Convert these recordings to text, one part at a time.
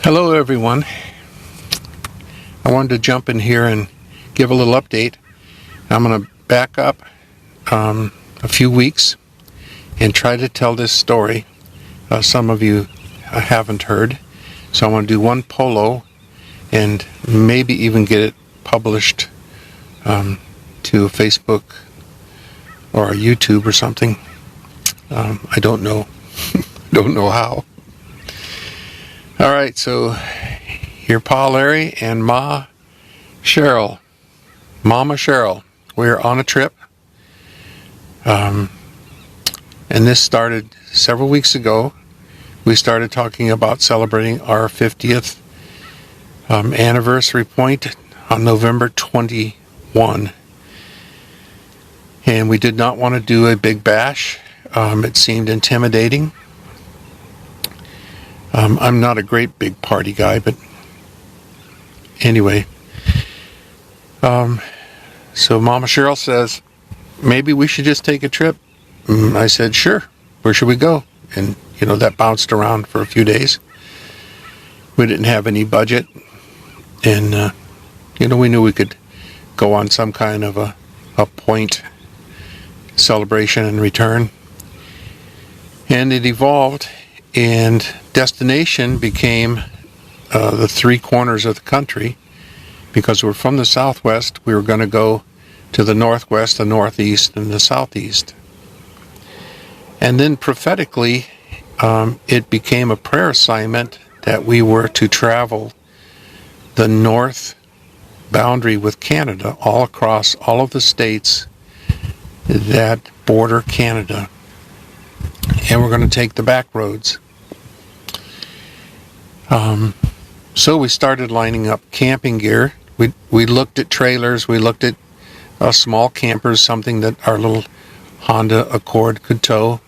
Hello everyone. I wanted to jump in here and give a little update. I'm going to back up a few weeks and try to tell this story. Some of you haven't heard. So I want to do one polo and maybe even get it published to Facebook or YouTube or something. I don't know. Don't know how. All right, so your Pa Larry and Mama Cheryl, we're on a trip. And this started several weeks ago. We started talking about celebrating our 50th anniversary point on November 21. And we did not want to do a big bash. It seemed intimidating. I'm not a great big party guy, but anyway. So Mama Cheryl says, maybe we should just take a trip. I said, sure. Where should we go? And, that bounced around for a few days. We didn't have any budget. And, we knew we could go on some kind of a point celebration and return. And it evolved, and destination became the three corners of the country. Because we're from the southwest, we were going to go to the northwest, the northeast, and the southeast. And then prophetically, it became a prayer assignment that we were to travel the north boundary with Canada, all across all of the states that border Canada. And we're going to take the back roads. So we started lining up camping gear. We looked at trailers. We looked at small campers, something that our little Honda Accord could tow.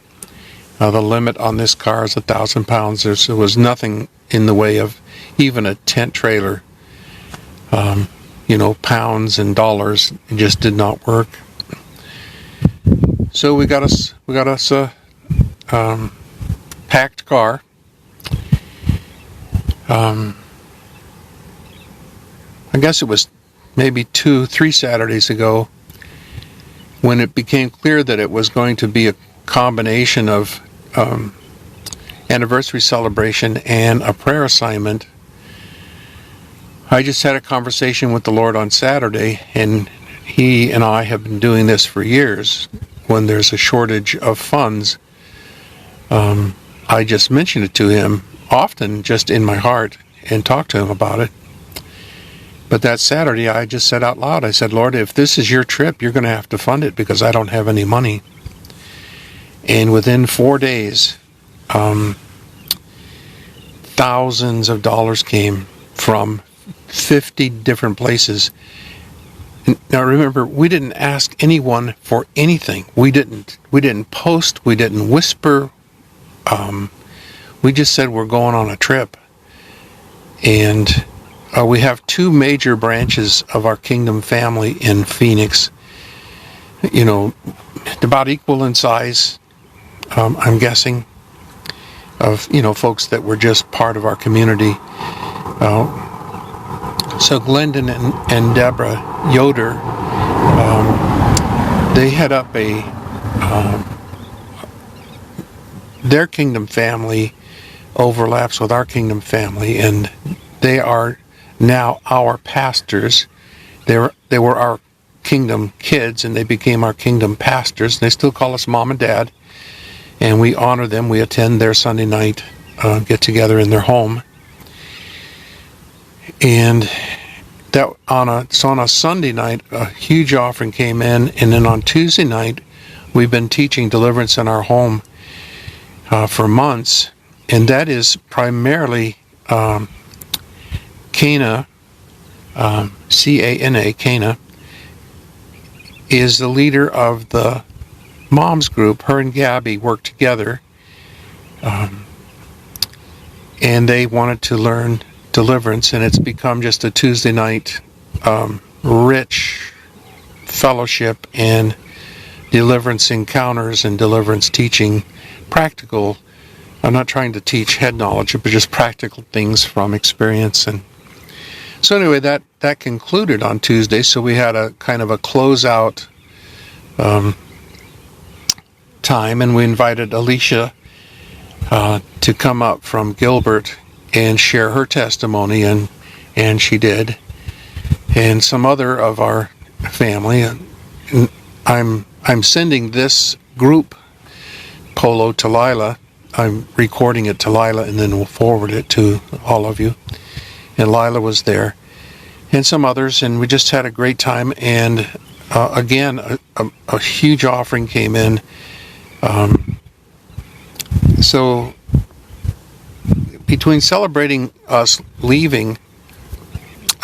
The limit on this car is 1,000 pounds. There was nothing in the way of even a tent trailer. Pounds and dollars. It just did not work. So we got us a packed car. I guess it was maybe 2-3 Saturdays ago when it became clear that it was going to be a combination of anniversary celebration and a prayer assignment. I just had a conversation with the Lord on Saturday, and He and I have been doing this for years. When there's a shortage of funds, I just mention it to Him often, just in my heart, and talk to Him about it. But that Saturday, I just said out loud, I said, Lord, if this is your trip, you're going to have to fund it because I don't have any money. And within 4 days, thousands of dollars came from 50 different places. Now remember, we didn't ask anyone for anything. We didn't post, we didn't whisper. We just said we're going on a trip. And we have two major branches of our Kingdom family in Phoenix. About equal in size, I'm guessing, of, folks that were just part of our community. So Glendon and Deborah Yoder, they head up their Kingdom family overlaps with our Kingdom family, and they are now our pastors. They were our Kingdom kids, and they became our Kingdom pastors. They still call us Mom and Dad, and we honor them. We attend their Sunday night get-together in their home. And that on a Sunday night, a huge offering came in, and then on Tuesday night, we've been teaching deliverance in our home for months, and that is primarily Cana, C-A-N-A, Cana, is the leader of the moms group. Her and Gabby work together, and they wanted to learn deliverance, and it's become just a Tuesday night rich fellowship and deliverance encounters and deliverance teaching, practical I'm not trying to teach head knowledge, but just practical things from experience. And so anyway, that concluded on Tuesday. So we had a kind of a closeout time, and we invited Alicia to come up from Gilbert and share her testimony, and she did. And some other of our family. I'm sending this group polo to Lila. I'm recording it to Lila, and then we'll forward it to all of you. And Lila was there, and some others, and we just had a great time. And again, a huge offering came in. So between celebrating us leaving,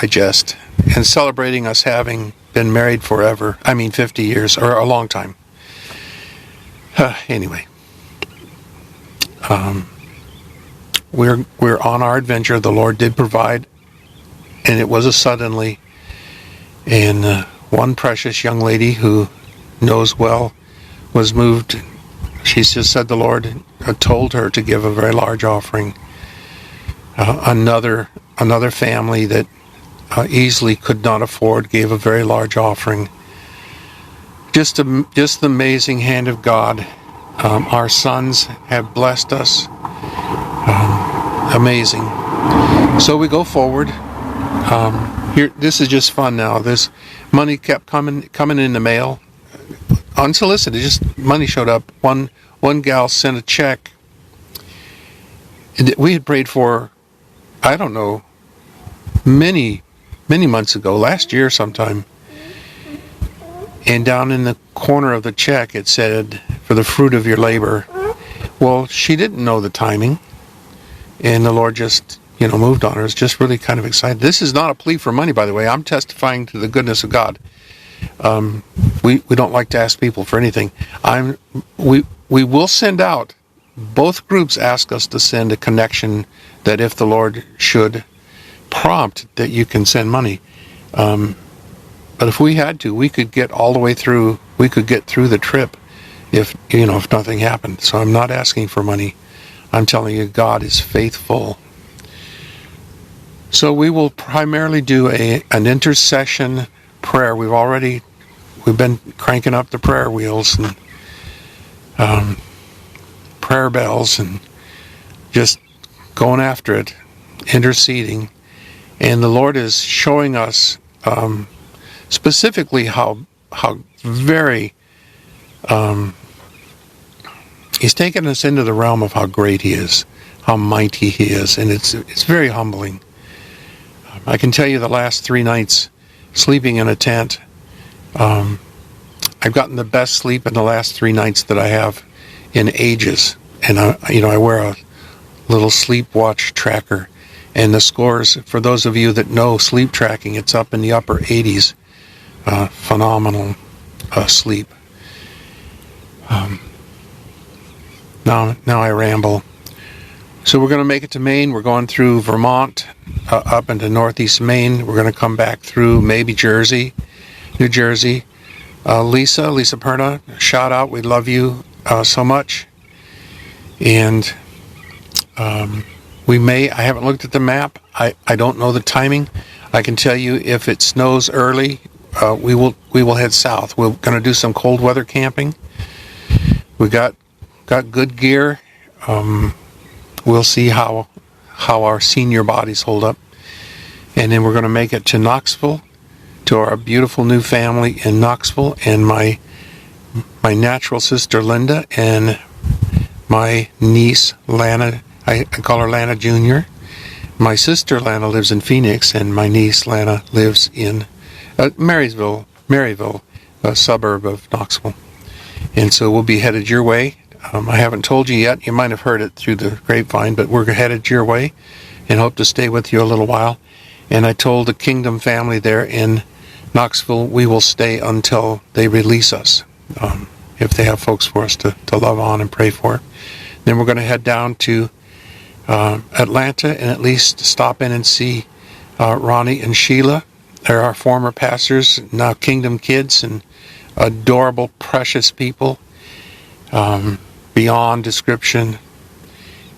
and celebrating us having been married forever, 50 years, or a long time. Anyway, we're on our adventure. The Lord did provide, and it was a suddenly. And one precious young lady who knows well was moved. She just said the Lord told her to give a very large offering. Another family that easily could not afford gave a very large offering. Just the amazing hand of God. Our sons have blessed us. Amazing. So we go forward. Here, this is just fun now. This money kept coming in the mail, unsolicited. Just money showed up. One gal sent a check. We had prayed for, I don't know, many months ago, last year sometime. And down in the corner of the check it said, "For the fruit of your labor." Well, she didn't know the timing, and the Lord just moved on her. It's just really kind of excited. This is not a plea for money, by the way. I'm testifying to the goodness of God. We don't like to ask people for anything. We will send out. Both groups ask us to send a connection that if the Lord should prompt that you can send money. But if we had to, we could get all the way through. We could get through the trip if nothing happened. So I'm not asking for money. I'm telling you, God is faithful. So we will primarily do an intercession prayer. We've been cranking up the prayer wheels and prayer bells and just going after it, interceding. And the Lord is showing us specifically how very He's taken us into the realm of how great He is, how mighty He is, and it's very humbling. I can tell you the last 3 nights sleeping in a tent, I've gotten the best sleep in the last 3 nights that I have in ages. And I wear a little sleep watch tracker, and the scores, for those of you that know sleep tracking, it's up in the upper 80s. Phenomenal sleep. Now I ramble. So we're going to make it to Maine. We're going through Vermont, up into northeast Maine. We're going to come back through maybe New Jersey. Lisa Perna, shout out. We love you so much. And I haven't looked at the map. I don't know the timing. I can tell you if it snows early, we will head south. We're going to do some cold weather camping. We got good gear. We'll see how our senior bodies hold up. And then we're going to make it to Knoxville, to our beautiful new family in Knoxville, and my natural sister Linda and my niece Lana. I call her Lana Jr. My sister Lana lives in Phoenix, and my niece Lana lives in Maryville, a suburb of Knoxville. And so we'll be headed your way. I haven't told you yet. You might have heard it through the grapevine, but we're headed your way and hope to stay with you a little while. And I told the Kingdom family there in Knoxville we will stay until they release us, if they have folks for us to love on and pray for. Then we're going to head down to Atlanta and at least stop in and see Ronnie and Sheila. They're our former pastors, now Kingdom kids, and adorable, precious people, beyond description.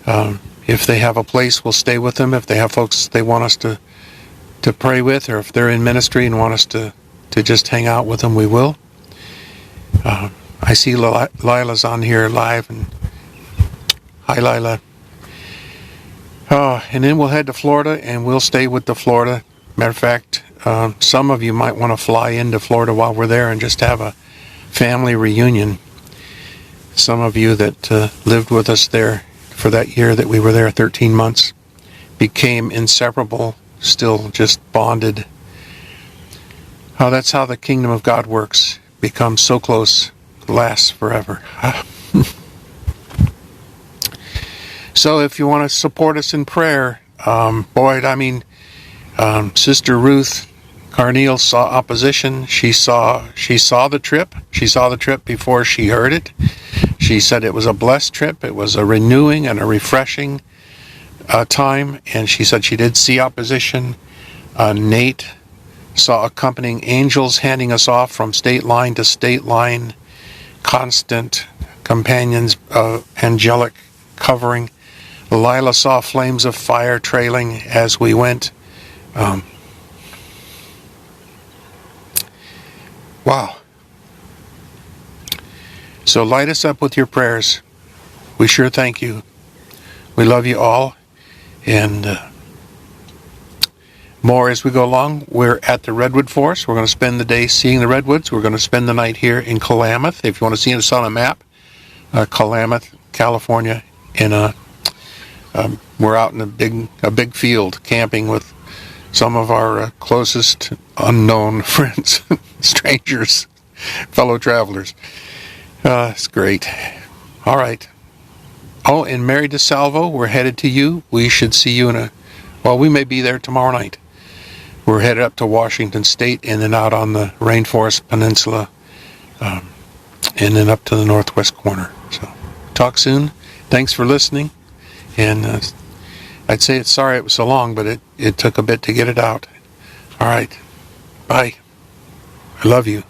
If they have a place, we'll stay with them. If they have folks they want us to pray with, or if they're in ministry and want us to just hang out with them, we will. I see Lila's on here live, and hi, Lila. And then we'll head to Florida, and we'll stay with the Florida. Matter of fact, some of you might want to fly into Florida while we're there and just have a family reunion. Some of you that lived with us there for that year that we were there, 13 months, became inseparable, still just bonded. Oh, that's how the kingdom of God works. Becomes so close, lasts forever. So if you want to support us in prayer, Sister Ruth Carneal saw opposition. She saw the trip. She saw the trip before she heard it. She said it was a blessed trip. It was a renewing and a refreshing time. And she said she did see opposition. Nate saw accompanying angels handing us off from state line to state line. Constant companions, angelic covering. Lila saw flames of fire trailing as we went. Wow. So light us up with your prayers. We sure thank you. We love you all. And more as we go along. We're at the Redwood Forest. We're going to spend the day seeing the redwoods. We're going to spend the night here in Klamath. If you want to see us on a map, Klamath, California. We're out in a big field camping with some of our closest unknown friends, strangers, fellow travelers. It's great. All right. Oh, and Mary DeSalvo, we're headed to you. We should see you we may be there tomorrow night. We're headed up to Washington State and then out on the Rainforest Peninsula and then up to the northwest corner. So talk soon. Thanks for listening. And I'd say it's sorry it was so long, but it took a bit to get it out. All right. Bye. I love you.